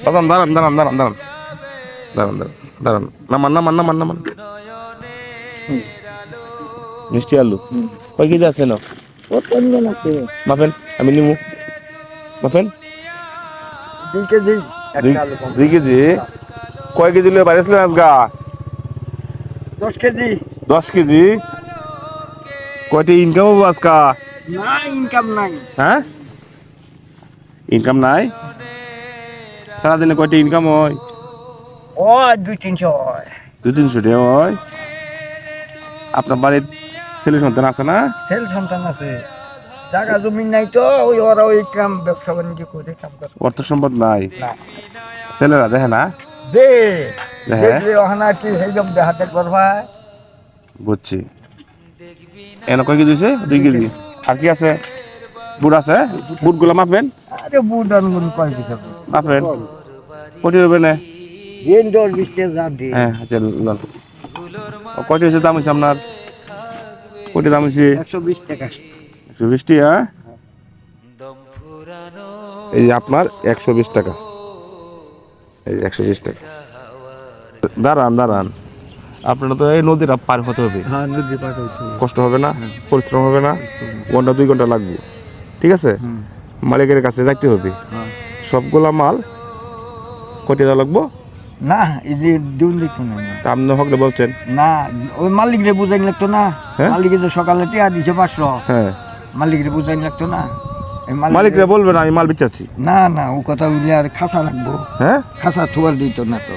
দাঁড়ান দাঁড়ান দাঁড়ান দাঁড়ান দাঁড়ান দাঁড়ান দাঁড়ান দাঁড়ান নামান নামান নামান নামান মিষ্টি আলু কয় কেজি আছে না মাপেন আমি নিমু মাপেন 2 কেজি 2 কেজি কয় কেজি লয়ে বাইরেছিলেন আজগা 10 কেজি 10 কেজি কয়টি ইনকাম হবো আজকা না ইনকাম নাই হ্যাঁ ইনকাম নাই সারাদিনে কয়টি ইনকাম হয় ও 2-300 হয় 200-300 টাকা হয় আপনার বাড়ির ছেলে সন্তান আছে না ছেলে সন্তান আছে জায়গা জমি নাই তো ওই ওরা ওই কাম ব্যবসা বাণিজ্য করে কাম করে অর্থ সম্পদ নাই না ছেলেরা দেখে না দে হ্যাঁ। দেখলে ওখানে কি সেইরকম দেখাতে করবা বুঝছি এনে কয় কেজি হয়েছে 2 কেজি আর কি আছে বুট আছে বুটগুলো মাপবেন আরে বুট আনগুন কয় কি করবে মাপবেন কয়টি হবে না দিন 10-20 টাকা যা দে হ্যাঁ আচ্ছা লন কয়টি হয়েছে দাম হয়েছে আপনার কয়টি দাম হয়েছে 120 টাকা 120 টাকা এই যে আপনার 120 টাকা এই 120 টাকা দাঁড়ান দাঁড়ান আপনারা তো এই নদীটা পার হতে হবে হ্যাঁ নদী পার হইছে কষ্ট হবে না পরিশ্রম হবে না ঘন্টা 2 ঘন্টা লাগবে ঠিক আছে মালিকের কাছে যাইতে হবে সবগুলা মাল কয়টি দেওয়া লাগবো না এই যে দিন দিত না তা আপনি হকলে বলছেন না ওই মালিকরে বুঝাইন লাগতো না হ্যাঁ? মালিকে তো সকালে টিয়া দিছে 500 হ্যাঁ মালিকরে বুঝাইন লাগতো না এই মালিকরা বলবেন আমি মাল বেচাচ্ছি না না ও কথা বললে আর খাসা রাখবো হ্যাঁ খাসা থুয়ার দিত না তো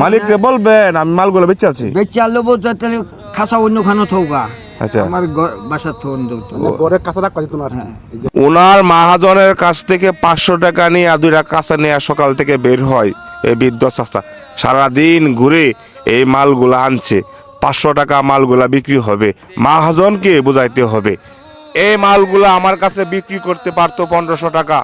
মালিকরে বলবেন আমি মালগুলো বেচাচ্ছি বেচে আলো বলতে তাহলে খাসা অন্য খানো থৌগা আচ্ছা আমার বাসার থন দিত ঘরের কাছে রাখবা যেত না আর কি। এই যে ওনার মহাজনের কাছ থেকে 500 টাকা নিয়ে আর 2 টাকা কাঁচা নিয়ে সকাল থেকে বের হয় এই বৃদ্ধ চাচা সারাদিন ঘুরে এই মালগুলা আনছে 500 টাকা মালগুলা বিক্রি হবে মহাজনকে বুঝাইতে হবে এই মালগুলা আমার কাছে বিক্রি করতে পারতো 1500 টাকা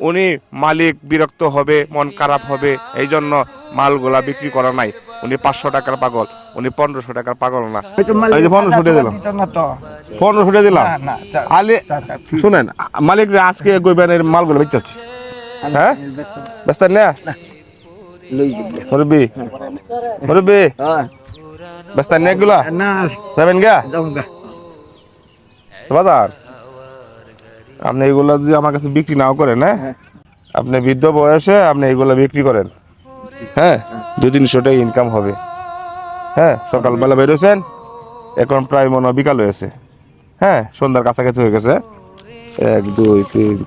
উনি মালিক বিরক্ত হবে মন খারাপ হবে এই জন্য মালগুলা বিক্রি করা নাই উনি 500 টাকার পাগল উনি 1500 টাকার পাগল না এই যে 1500 টাকা দিলাম না তো 1500 টাকা দিলাম না না আলে শুনেন মালিক আজকে কইবেন এর মালগুলো বেচাচ্ছি হ্যাঁ ব্যস্ত না লই দিবি মুরব্বি মুরব্বি হ্যাঁ ব্যস্ত না এগুলা না যাবেন গা যাওগা বাজার আপনি এগুলা যদি আমার কাছে বিক্রি নাও করেন হ্যাঁ আপনি বৃদ্ধ বয়সে আপনি এগুলা বিক্রি করেন হ্যাঁ 200-300 টাকা ইনকাম হবে হ্যাঁ সকালবেলা বেরোছেন এখন প্রায় মনে হয় বিকাল হয়েছে হ্যাঁ সন্ধ্যার কাছাকাছি হয়ে গেছে 1 2 3